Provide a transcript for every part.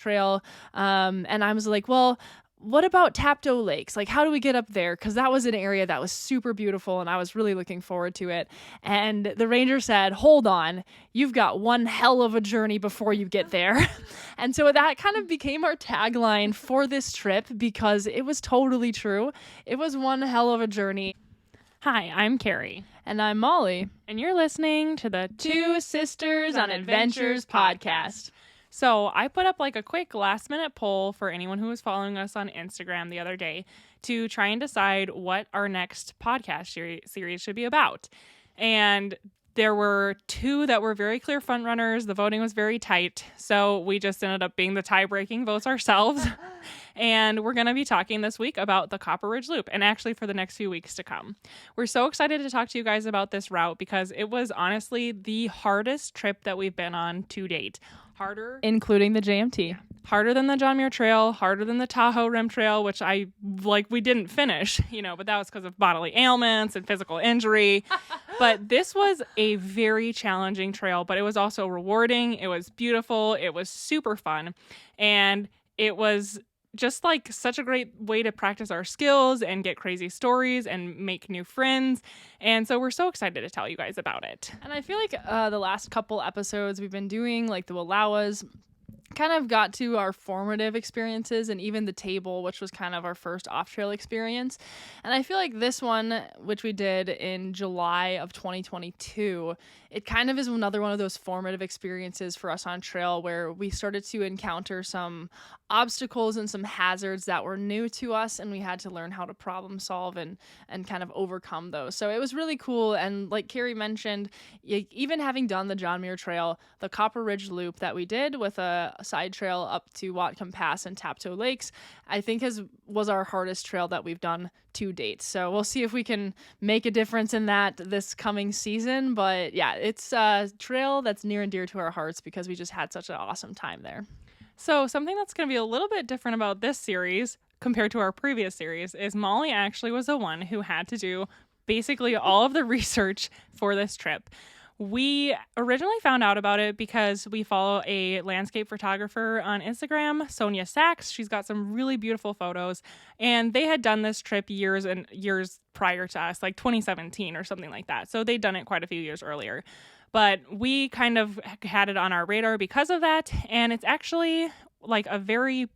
trail. And I was like, well, what about Tapto Lakes? Like, how do we get up there? Because that was an area that was super beautiful and I was really looking forward to it. And the ranger said, hold on, you've got one hell of a journey before you get there. And so that kind of became our tagline for this trip because it was totally true. It was one hell of a journey. Hi, I'm Carrie. And I'm Molly. And you're listening to the Two Sisters on Adventures podcast. So I put up like a quick last minute poll for anyone who was following us on Instagram the other day to try and decide what our next podcast series should be about. And there were two that were very clear front runners. The voting was very tight. So we just ended up being the tie-breaking votes ourselves. And we're going to be talking this week about the Copper Ridge Loop, and actually for the next few weeks to come. We're so excited to talk to you guys about this route because it was honestly the hardest trip that we've been on to date. Harder, including the JMT. Harder than the John Muir Trail, harder than the Tahoe Rim Trail, which we didn't finish, but that was because of bodily ailments and physical injury. But this was a very challenging trail, but it was also rewarding. It was beautiful. It was super fun. And it was just like such a great way to practice our skills and get crazy stories and make new friends. And so we're so excited to tell you guys about it. And I feel like the last couple episodes we've been doing, like the Wallowas, kind of got to our formative experiences and even the table, which was kind of our first off-trail experience. And I feel like this one, which we did in July of 2022, it kind of is another one of those formative experiences for us on trail where we started to encounter some obstacles and some hazards that were new to us, and we had to learn how to problem solve and kind of overcome those. So it was really cool. And like Carrie mentioned, even having done the John Muir Trail, the Copper Ridge Loop that we did with a side trail up to Whatcom Pass and Tapto Lakes, I think was our hardest trail that we've done to date. So we'll see if we can make a difference in that this coming season. But yeah, it's a trail that's near and dear to our hearts because we just had such an awesome time there. So something that's going to be a little bit different about this series compared to our previous series is Molly actually was the one who had to do basically all of the research for this trip. We originally found out about it because we follow a landscape photographer on Instagram, Sonia Sachs. She's got some really beautiful photos, and they had done this trip years and years prior to us, like 2017 or something like that. So they'd done it quite a few years earlier. But we kind of had it on our radar because of that, and it's actually like a very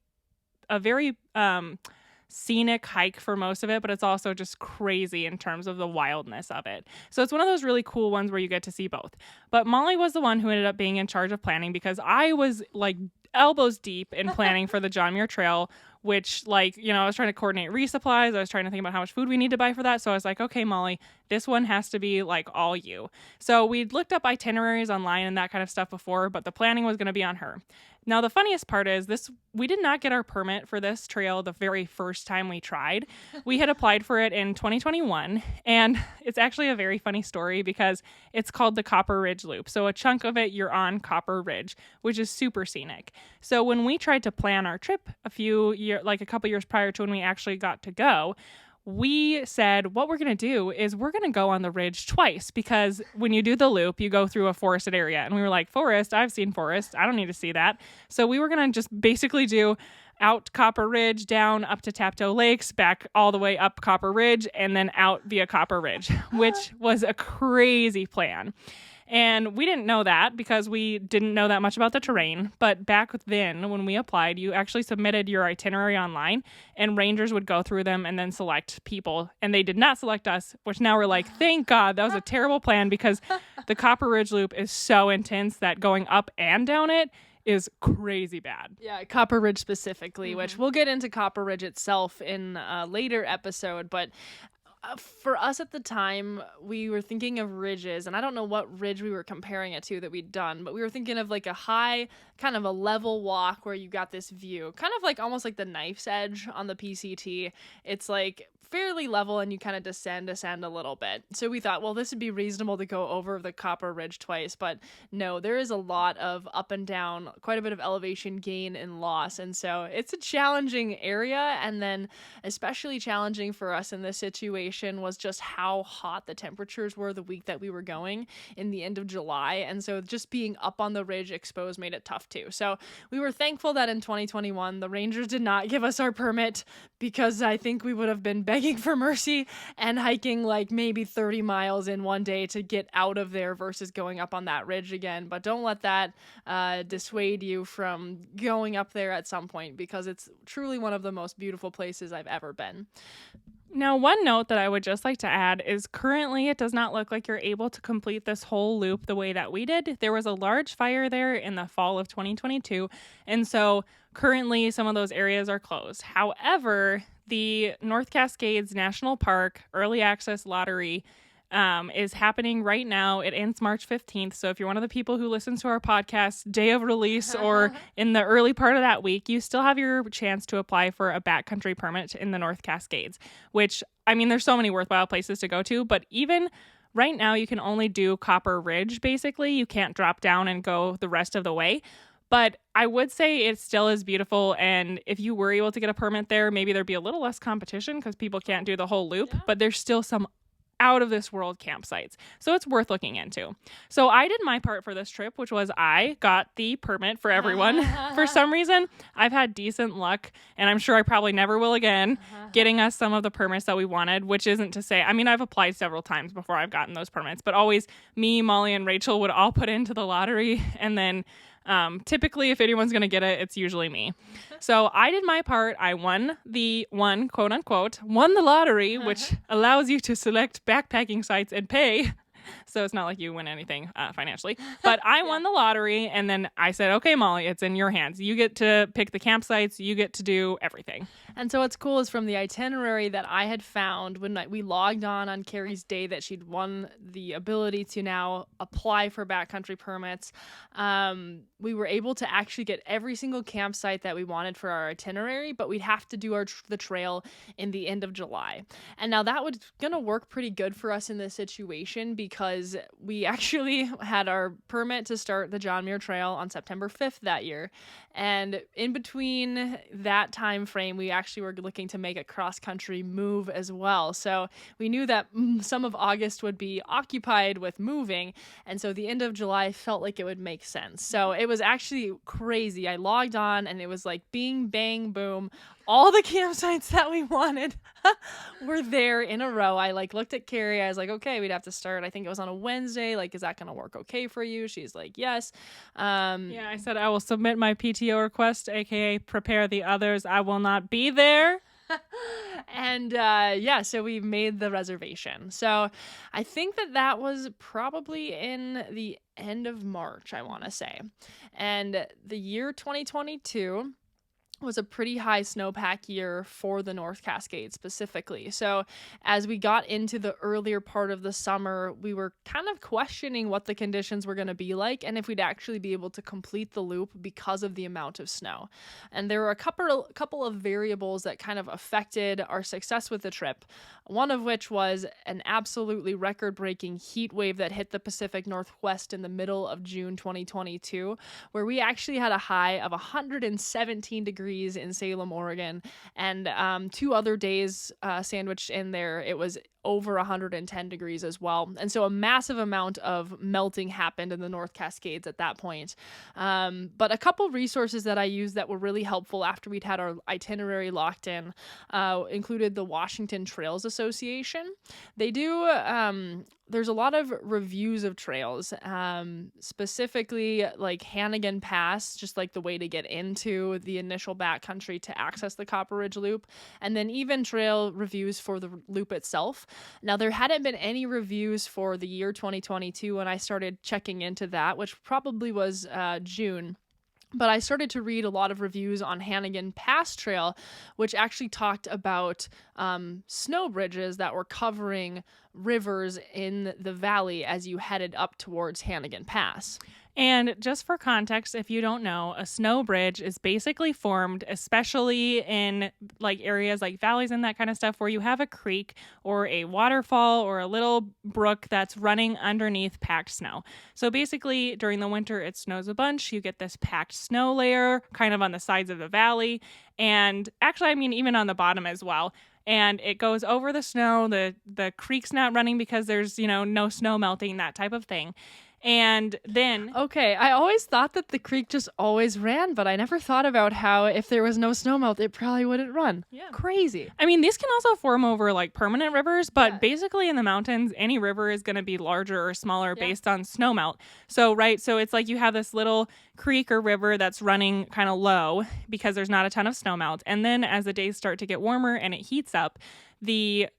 scenic hike for most of it, but it's also just crazy in terms of the wildness of it. So it's one of those really cool ones where you get to see both. But Molly was the one who ended up being in charge of planning because I was like elbows deep in planning for the John Muir Trail, which I was trying to coordinate resupplies. I was trying to think about how much food we need to buy for that. So I was like, okay, Molly, this one has to be like all you. So we'd looked up itineraries online and that kind of stuff before, but the planning was going to be on her. Now, the funniest part is we did not get our permit for this trail the very first time we tried. We had applied for it in 2021, and it's actually a very funny story because it's called the Copper Ridge Loop. So a chunk of it, you're on Copper Ridge, which is super scenic. So when we tried to plan our trip a couple years prior to when we actually got to go, we said what we're going to do is we're going to go on the ridge twice because when you do the loop, you go through a forested area. And we were like, forest, I've seen forest. I don't need to see that. So we were going to just basically do out Copper Ridge, down up to Tapto Lakes, back all the way up Copper Ridge, and then out via Copper Ridge, which was a crazy plan. And we didn't know that because we didn't know that much about the terrain. But back then, when we applied, you actually submitted your itinerary online and rangers would go through them and then select people. And they did not select us, which now we're like, thank God, that was a terrible plan because the Copper Ridge Loop is so intense that going up and down it is crazy bad. Yeah, Copper Ridge specifically, which we'll get into Copper Ridge itself in a later episode. But for us at the time, we were thinking of ridges, and I don't know what ridge we were comparing it to that we'd done, but we were thinking of like a high, kind of a level walk where you got this view, kind of like almost like the Knife's Edge on the PCT. It's like fairly level and you kind of descend a little bit. So we thought, well, this would be reasonable to go over the Copper Ridge twice, but no, there is a lot of up and down, quite a bit of elevation gain and loss. And so it's a challenging area. And then especially challenging for us in this situation was just how hot the temperatures were the week that we were going in the end of July. And so just being up on the ridge exposed made it tough too. So we were thankful that in 2021, the Rangers did not give us our permit, because I think we would have been begging for mercy and hiking like maybe 30 miles in one day to get out of there versus going up on that ridge again. But don't let that dissuade you from going up there at some point, because it's truly one of the most beautiful places I've ever been. Now, one note that I would just like to add is currently it does not look like you're able to complete this whole loop the way that we did. There was a large fire there in the fall of 2022, and so currently some of those areas are closed. However, the North Cascades National Park Early Access Lottery is happening right now. It ends March 15th. So if you're one of the people who listens to our podcast day of release or in the early part of that week, you still have your chance to apply for a backcountry permit in the North Cascades, which, I mean, there's so many worthwhile places to go to, but even right now you can only do Copper Ridge, basically. You can't drop down and go the rest of the way. But I would say it still is beautiful, and if you were able to get a permit there, maybe there'd be a little less competition because people can't do the whole loop, but there's still some out of this world campsites. So it's worth looking into. So I did my part for this trip, which was I got the permit for everyone. For some reason, I've had decent luck, and I'm sure I probably never will again, getting us some of the permits that we wanted, which isn't to say, I mean, I've applied several times before I've gotten those permits, but always me, Molly, and Rachel would all put into the lottery, and then typically if anyone's going to get it, it's usually me. So I did my part. I won the quote unquote, won the lottery, which allows you to select backpacking sites and pay. So it's not like you win anything financially, but I won the lottery, and then I said, okay, Molly, it's in your hands. You get to pick the campsites. You get to do everything. And so what's cool is from the itinerary that I had found when we logged on Carrie's day that she'd won the ability to now apply for backcountry permits, we were able to actually get every single campsite that we wanted for our itinerary, but we'd have to do the trail in the end of July. And now that was going to work pretty good for us in this situation, because we actually had our permit to start the John Muir Trail on September 5th that year. And in between that time frame, we actually were looking to make a cross-country move as well. So we knew that some of August would be occupied with moving, and so the end of July felt like it would make sense. So it was actually crazy. I logged on, and it was like bing, bang, boom. All the campsites that we wanted were there in a row. I looked at Carrie. I was like, okay, we'd have to start. I think it was on a Wednesday. Is that going to work okay for you? She's like, yes. Yeah, I said I will submit my PTO request, aka prepare the others. I will not be there. And so we made the reservation. So I think that was probably in the end of March, I want to say. And the year 2022 was a pretty high snowpack year for the North Cascades specifically. So as we got into the earlier part of the summer, we were kind of questioning what the conditions were going to be like and if we'd actually be able to complete the loop because of the amount of snow. And there were a couple of variables that kind of affected our success with the trip, one of which was an absolutely record-breaking heat wave that hit the Pacific Northwest in the middle of June 2022, where we actually had a high of 117 degrees in Salem, Oregon, and 2 other days sandwiched in there, it was over 110 degrees as well. And so a massive amount of melting happened in the North Cascades at that point. But a couple resources that I used that were really helpful after we'd had our itinerary locked in included the Washington Trails Association. They do, there's a lot of reviews of trails, specifically like Hannigan Pass, just like the way to get into the initial backcountry to access the Copper Ridge Loop, and then even trail reviews for the loop itself. Now, there hadn't been any reviews for the year 2022 when I started checking into that, which probably was June. But I started to read a lot of reviews on Hannigan Pass Trail, which actually talked about snow bridges that were covering rivers in the valley as you headed up towards Hannigan Pass. And just for context, if you don't know, a snow bridge is basically formed, especially in like areas like valleys and that kind of stuff, where you have a creek or a waterfall or a little brook that's running underneath packed snow. So basically, during the winter, it snows a bunch. You get this packed snow layer kind of on the sides of the valley. And actually, I mean, even on the bottom as well. And it goes over the snow. The creek's not running because there's, no snow melting, that type of thing. And then Okay, I always thought that the creek just always ran, but I never thought about how if there was no snowmelt, it probably wouldn't run. Yeah. Crazy. I mean, these can also form over like permanent rivers, but Yeah. basically in the mountains, any river is going to be larger or smaller based on snowmelt. So it's like you have this little creek or river that's running kind of low because there's not a ton of snowmelt. And then as the days start to get warmer and it heats up, the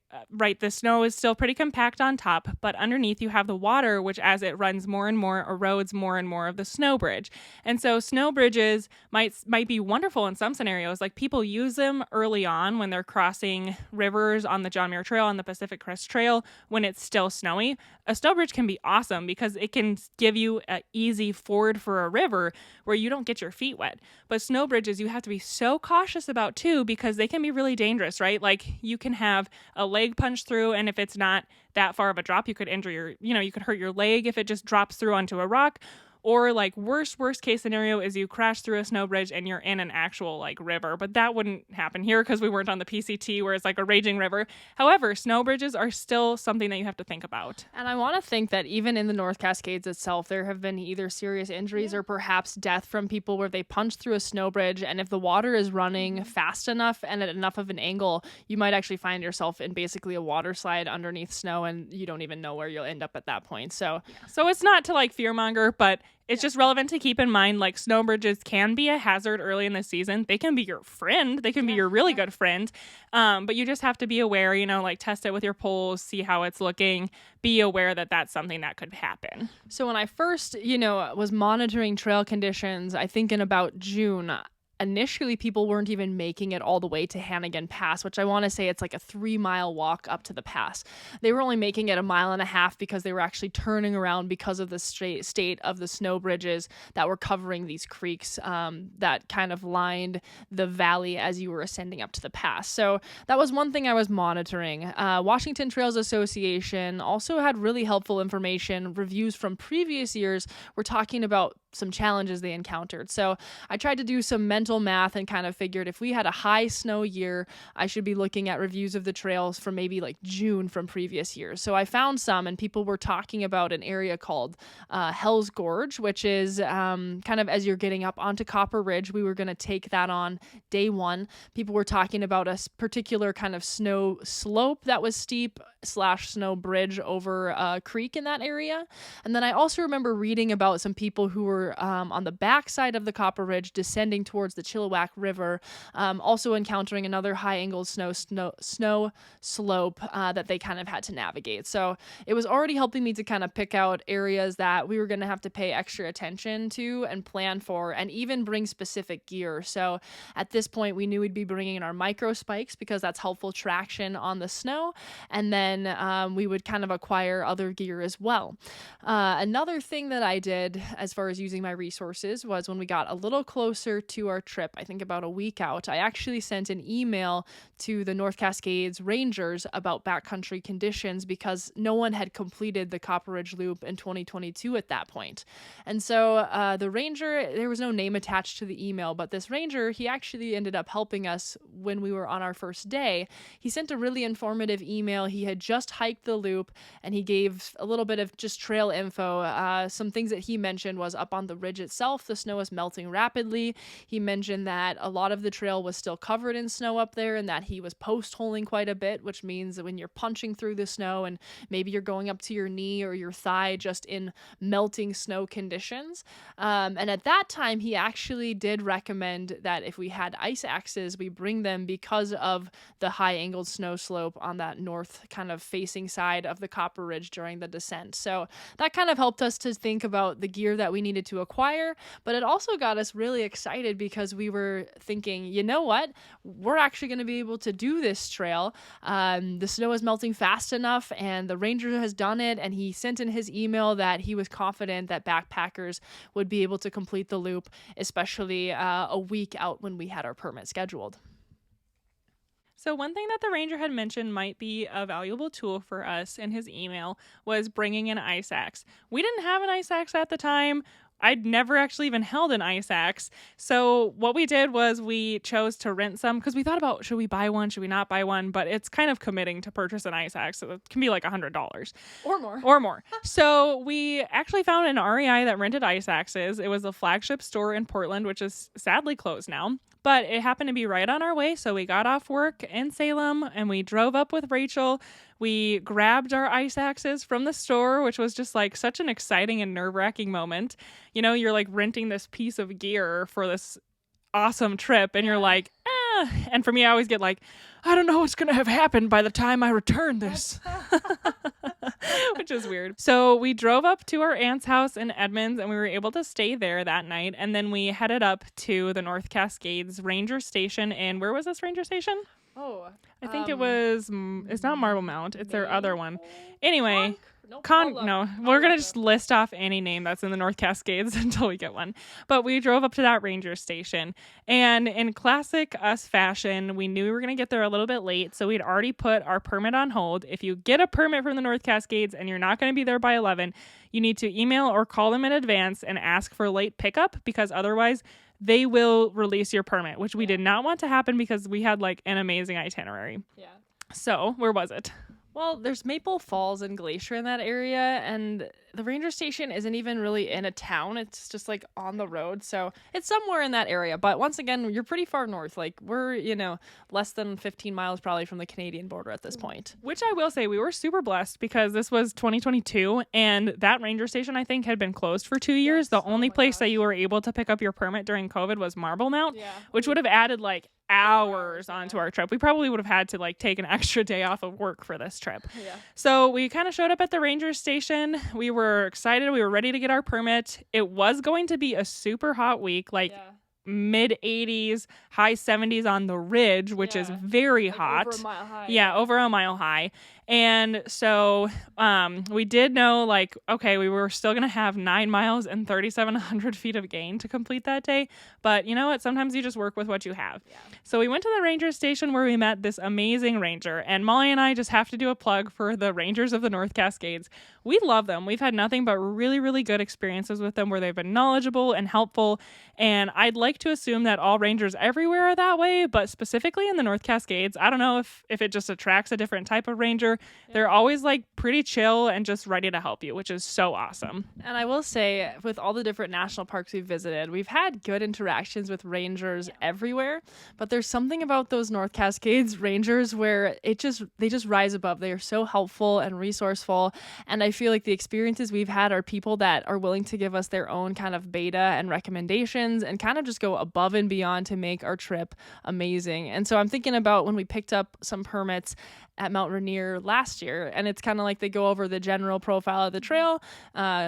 snow is still pretty compact on top, but underneath you have the water, which as it runs more and more erodes more and more of the snow bridge. And so snow bridges might be wonderful in some scenarios. Like people use them early on when they're crossing rivers on the John Muir Trail and the Pacific Crest Trail when it's still snowy. A snow bridge can be awesome because it can give you an easy ford for a river where you don't get your feet wet. But snow bridges you have to be so cautious about too because they can be really dangerous, right? Like you can have a leg punch through, and if it's not that far of a drop, you could injure you could hurt your leg if it just drops through onto a rock. Or like worst case scenario is you crash through a snow bridge and you're in an actual like river. But that wouldn't happen here because we weren't on the PCT where it's like a raging river. However, snow bridges are still something that you have to think about. And I want to think that even in the North Cascades itself, there have been either serious injuries or perhaps death from people where they punch through a snow bridge. And if the water is running fast enough and at enough of an angle, you might actually find yourself in basically a water slide underneath snow and you don't even know where you'll end up at that point. So it's not to like fearmonger, but it's just relevant to keep in mind, like snow bridges can be a hazard early in the season. They can be your friend. They can be your really good friend. But you just have to be aware, like test it with your poles, see how it's looking, be aware that that's something that could happen. So when I first, was monitoring trail conditions, I think in about June, initially people weren't even making it all the way to Hannigan Pass, which I want to say it's like a 3-mile walk up to the pass. They were only making it 1.5 miles because they were actually turning around because of the state of the snow bridges that were covering these creeks that kind of lined the valley as you were ascending up to the pass. So that was one thing I was monitoring. Washington Trails Association also had really helpful information. Reviews from previous years were talking about some challenges they encountered. So I tried to do some mental math and kind of figured if we had a high snow year, I should be looking at reviews of the trails from maybe like June from previous years. So I found some, and people were talking about an area called Hell's Gorge, which is kind of as you're getting up onto Copper Ridge. We were going to take that on day one. People were talking about a particular kind of snow slope that was steep / snow bridge over a creek in that area. And then I also remember reading about some people who were on the backside of the Copper Ridge descending towards the Chilliwack River, also encountering another high angled snow slope that they kind of had to navigate. So it was already helping me to kind of pick out areas that we were going to have to pay extra attention to and plan for, and even bring specific gear. So at this point, we knew we'd be bringing in our micro spikes because that's helpful traction on the snow. And then we would kind of acquire other gear as well. Another thing that I did as far as using my resources was when we got a little closer to our trip, I think about a week out, I actually sent an email to the North Cascades Rangers about backcountry conditions because no one had completed the Copper Ridge Loop in 2022 at that point. And so the ranger, there was no name attached to the email, but this ranger, he actually ended up helping us when we were on our first day. He sent a really informative email. He had just hiked the loop and he gave a little bit of just trail info. Some things that he mentioned was up on the ridge itself, the snow was melting rapidly. He mentioned that a lot of the trail was still covered in snow up there and that he was post-holing quite a bit, which means that when you're punching through the snow and maybe you're going up to your knee or your thigh just in melting snow conditions. And at that time, he actually did recommend that if we had ice axes, we bring them because of the high angled snow slope on that north kind of facing side of the Copper Ridge during the descent. So that kind of helped us to think about the gear that we needed wanted to acquire, but it also got us really excited because we were thinking, you know what, we're actually going to be able to do this trail. The snow is melting fast enough, and the ranger has done it, and he sent in his email that he was confident that backpackers would be able to complete the loop, especially a week out when we had our permit scheduled. So one thing that the ranger had mentioned might be a valuable tool for us in his email was bringing an ice axe. We didn't have an ice axe at the time. I'd never actually even held an ice axe. So what we did was we chose to rent some because we thought about, should we buy one? Should we not buy one? But it's kind of committing to purchase an ice axe. So it can be like $100 or more. So we actually found an REI that rented ice axes. It was a flagship store in Portland, which is sadly closed now. But it happened to be right on our way, so we got off work in Salem and we drove up with Rachel. We grabbed our ice axes from the store, which was just like such an exciting and nerve-wracking moment. You know, you're like renting this piece of gear for this awesome trip and you're like, and for me, I always get like, I don't know what's going to have happened by the time I return this, which is weird. So we drove up to our aunt's house in Edmonds and we were able to stay there that night. And then we headed up to the North Cascades Ranger Station. And where was this Ranger Station? I think it was, it's not Marble Mount. It's their other one. Anyway. We're going to just list off any name that's in the North Cascades until we get one. But we drove up to that ranger station. And in classic us fashion, we knew we were going to get there a little bit late. So we'd already put our permit on hold. If you get a permit from the North Cascades and you're not going to be there by 11, you need to email or call them in advance and ask for late pickup because otherwise they will release your permit, which we did not want to happen because we had like an amazing itinerary. Yeah. So where was it? Well, there's Maple Falls and Glacier in that area, and the ranger station isn't even really in a town. It's just like on the road, so it's somewhere in that area. But once again, you're pretty far north. Like we're, less than 15 miles probably from the Canadian border at this point. Which I will say, we were super blessed because this was 2022, and that ranger station, I think, had been closed for 2 years. The only place that you were able to pick up your permit during COVID was Marble Mount, which would have added like hours onto our trip. We probably would have had to like take an extra day off of work for this trip. So we kind of showed up at the ranger station. We were excited. We were ready to get our permit. It was going to be a super hot week, like mid 80s, high 70s on the ridge, which is very hot. Over a mile high. Yeah, over a mile high. And so we did know, like, okay, we were still going to have 9 miles and 3,700 feet of gain to complete that day. But you know what? Sometimes you just work with what you have. Yeah. So we went to the ranger station where we met this amazing ranger. And Molly and I just have to do a plug for the Rangers of the North Cascades. We love them. We've had nothing but really, really good experiences with them where they've been knowledgeable and helpful. And I'd like to assume that all rangers everywhere are that way, but specifically in the North Cascades, I don't know if it just attracts a different type of ranger. They're always like pretty chill and just ready to help you, which is so awesome. And I will say, with all the different national parks we've visited, we've had good interactions with rangers everywhere, but there's something about those North Cascades rangers where they just rise above. They are so helpful and resourceful, and I feel like the experiences we've had are people that are willing to give us their own kind of beta and recommendations and kind of just go above and beyond to make our trip amazing. And so I'm thinking about when we picked up some permits at Mount Rainier last year, and it's kind of like they go over the general profile of the trail,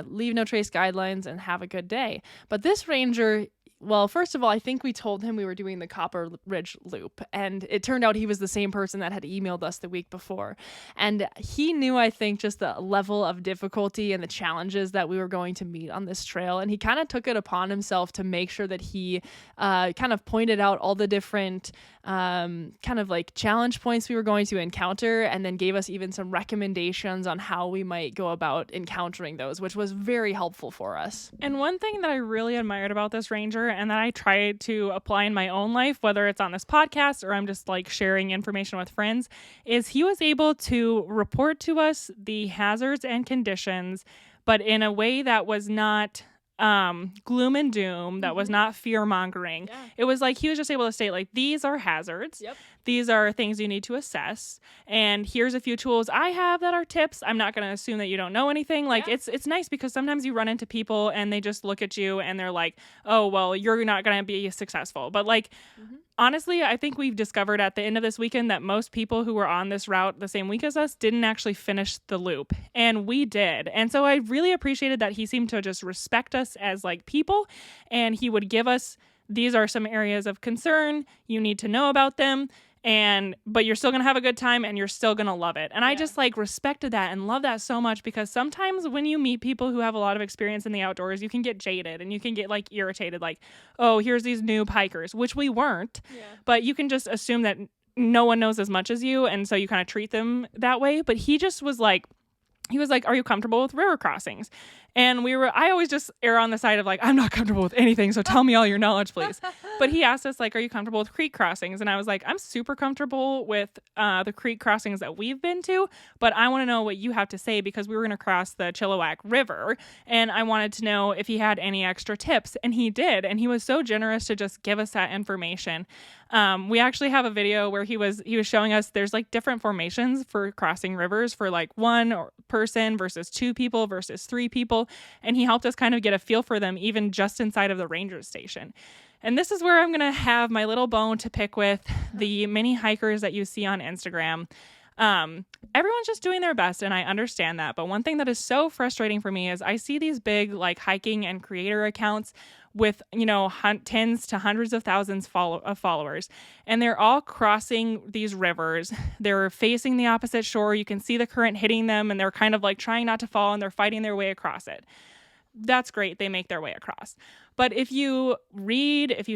leave no trace guidelines, and have a good day. But this ranger, well, first of all, I think we told him we were doing the Copper Ridge Loop, and it turned out he was the same person that had emailed us the week before. And he knew, I think, just the level of difficulty and the challenges that we were going to meet on this trail, and he kind of took it upon himself to make sure that he kind of pointed out all the different kind of like challenge points we were going to encounter, and then gave us even some recommendations on how we might go about encountering those, which was very helpful for us. And one thing that I really admired about this ranger and that I try to apply in my own life, whether it's on this podcast or I'm just like sharing information with friends, is he was able to report to us the hazards and conditions, but in a way that was not gloom and doom, that was not fear mongering. It was like he was just able to state like, these are hazards. These are things you need to assess. And here's a few tools I have that are tips. I'm not going to assume that you don't know anything. Like it's nice because sometimes you run into people and they just look at you and they're like, oh, well, you're not going to be successful. But like, honestly, I think we've discovered at the end of this weekend that most people who were on this route the same week as us didn't actually finish the loop, and we did. And so I really appreciated that he seemed to just respect us as like people, and he would give us, these are some areas of concern, you need to know about them, but you're still going to have a good time and you're still going to love it. And I just like respected that and love that so much, because sometimes when you meet people who have a lot of experience in the outdoors, you can get jaded and you can get like irritated, like, oh, here's these noob hikers, which we weren't, but you can just assume that no one knows as much as you. And so you kind of treat them that way. But he just was like, are you comfortable with river crossings? And I always just err on the side of like, I'm not comfortable with anything, so tell me all your knowledge, please. But he asked us like, are you comfortable with creek crossings? And I was like, I'm super comfortable with the creek crossings that we've been to, but I want to know what you have to say, because we were going to cross the Chilliwack River, and I wanted to know if he had any extra tips, and he did. And he was so generous to just give us that information. We actually have a video where he was showing us there's like different formations for crossing rivers for like one person versus two people versus three people. And he helped us kind of get a feel for them, even just inside of the ranger station. And this is where I'm going to have my little bone to pick with the mini hikers that you see on Instagram. Everyone's just doing their best, and I understand that. But one thing that is so frustrating for me is I see these big like hiking and creator accounts with, tens to hundreds of thousands of followers, and they're all crossing these rivers. They're facing the opposite shore. You can see the current hitting them, and they're kind of like trying not to fall, and they're fighting their way across it. That's great. They make their way across. But if you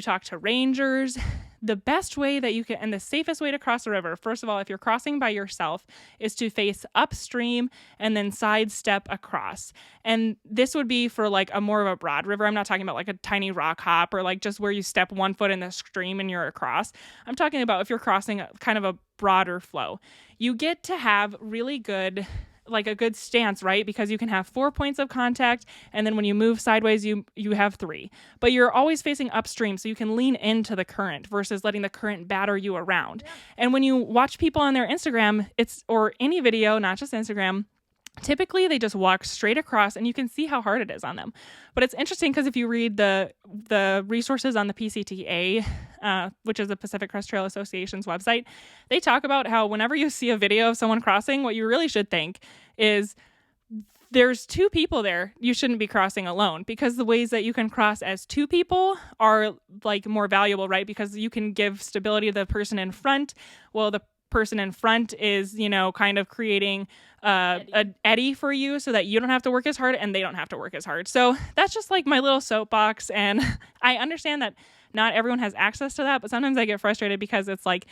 talk to rangers, the best way that you can, and the safest way to cross a river, first of all, if you're crossing by yourself, is to face upstream and then sidestep across. And this would be for like a more of a broad river. I'm not talking about like a tiny rock hop or like just where you step one foot in the stream and you're across. I'm talking about if you're crossing kind of a broader flow. You get to have really good, like a good stance, right? Because you can have 4 points of contact, and then when you move sideways, you have 3. But you're always facing upstream, so you can lean into the current versus letting the current batter you around. Yeah. And when you watch people on their Instagram, or any video, not just Instagram, typically they just walk straight across, and you can see how hard it is on them. But it's interesting because if you read the resources on the PCTA, which is the Pacific Crest Trail Association's website, they talk about how whenever you see a video of someone crossing, what you really should think is there's 2 people there. You shouldn't be crossing alone, because the ways that you can cross as 2 people are like more valuable, right? Because you can give stability to the person in front. Well, the person in front is, kind of creating an eddy for you so that you don't have to work as hard and they don't have to work as hard. So that's just like my little soapbox. And I understand that not everyone has access to that, but sometimes I get frustrated because it's like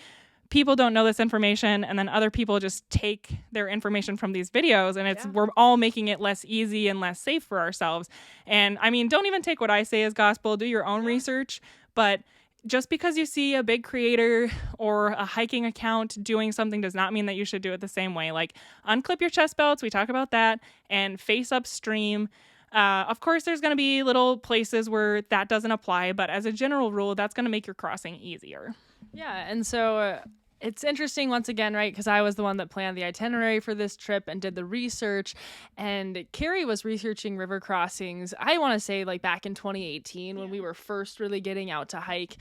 people don't know this information, and then other people just take their information from these videos, and we're all making it less easy and less safe for ourselves. And I mean, don't even take what I say as gospel, do your own research, but just because you see a big creator or a hiking account doing something does not mean that you should do it the same way. Like, unclip your chest belts, we talk about that, and face upstream. Of course, there's going to be little places where that doesn't apply, but as a general rule, that's going to make your crossing easier. Yeah, and so it's interesting once again, right? Because I was the one that planned the itinerary for this trip and did the research, and Carrie was researching river crossings, I want to say like back in 2018 when we were first really getting out to hike.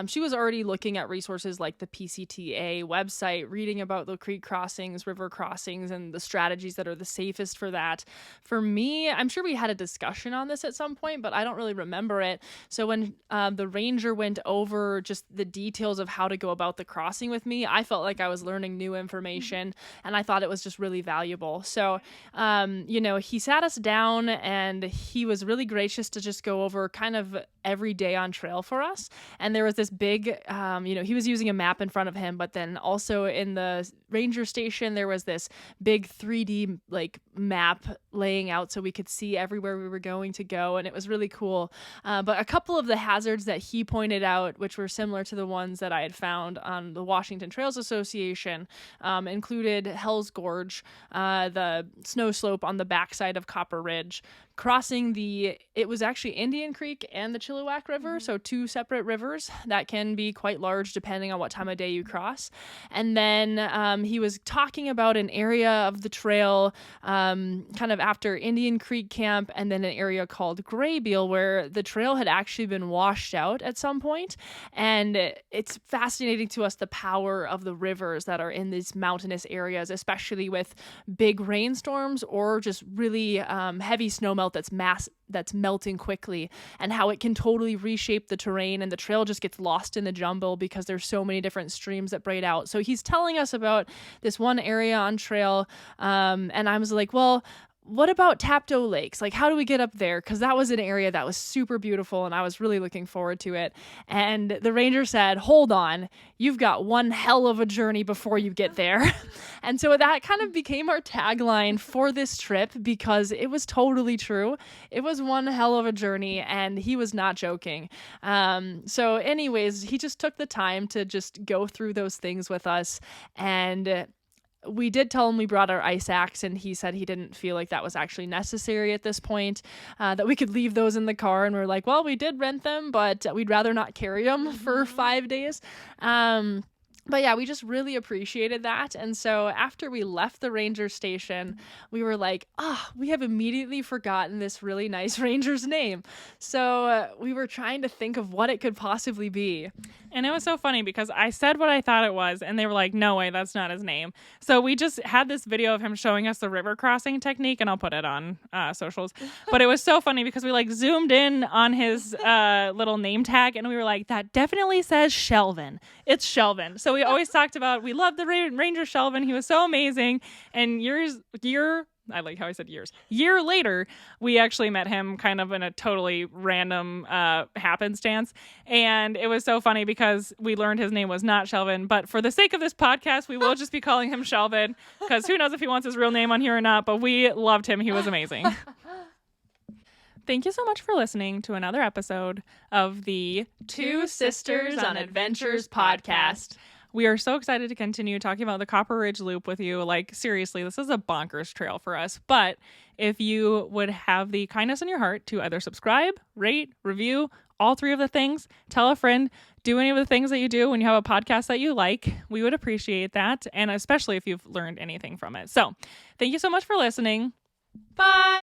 She was already looking at resources like the PCTA website, reading about the creek crossings, river crossings, and the strategies that are the safest for that. For me, I'm sure we had a discussion on this at some point, but I don't really remember it. So when the ranger went over just the details of how to go about the crossing with me, I felt like I was learning new information, and I thought it was just really valuable. So, he sat us down, and he was really gracious to just go over kind of every day on trail for us. And there was this big, he was using a map in front of him, but then also in the ranger station, there was this big 3D like map laying out so we could see everywhere we were going to go. And it was really cool. But a couple of the hazards that he pointed out, which were similar to the ones that I had found on the Washington Trails Association, included Hell's Gorge, the snow slope on the backside of Copper Ridge, crossing it was actually Indian Creek and the Chilliwack River, so two separate rivers that can be quite large depending on what time of day you cross. And then he was talking about an area of the trail kind of after Indian Creek Camp, and then an area called Graybeal where the trail had actually been washed out at some point. And it's fascinating to us the power of the rivers that are in these mountainous areas, especially with big rainstorms or just really heavy snowmelt that's melting quickly, and how it can totally reshape the terrain, and the trail just gets lost in the jumble because there's so many different streams that braid out. So he's telling us about this one area on trail, and I was like, well, what about Taptoe Lakes? Like, how do we get up there? Because that was an area that was super beautiful, and I was really looking forward to it. And the ranger said, hold on, you've got one hell of a journey before you get there. And so that kind of became our tagline for this trip, because it was totally true. It was one hell of a journey, and he was not joking. So anyways, he just took the time to just go through those things with us, and we did tell him we brought our ice axe, and he said he didn't feel like that was actually necessary at this point, that we could leave those in the car. And we're like, well, we did rent them, but we'd rather not carry them for 5 days. But yeah, we just really appreciated that. And so after we left the ranger station, we were like, we have immediately forgotten this really nice ranger's name. So we were trying to think of what it could possibly be. And it was so funny because I said what I thought it was, and they were like, no way, that's not his name. So we just had this video of him showing us the river crossing technique, and I'll put it on socials. But it was so funny because we like zoomed in on his little name tag, and we were like, that definitely says Shelvin. It's Shelvin. So we always talked about, we loved the Ranger Shelvin. He was so amazing. And I like how I said year later, we actually met him kind of in a totally random happenstance. And it was so funny because we learned his name was not Shelvin. But for the sake of this podcast, we will just be calling him Shelvin, because who knows if he wants his real name on here or not. But we loved him. He was amazing. Thank you so much for listening to another episode of the Two Sisters on Adventures podcast. We are so excited to continue talking about the Copper Ridge Loop with you. Like, seriously, this is a bonkers trail for us. But if you would have the kindness in your heart to either subscribe, rate, review, all three of the things, tell a friend, do any of the things that you do when you have a podcast that you like, we would appreciate that. And especially if you've learned anything from it. So thank you so much for listening. Bye.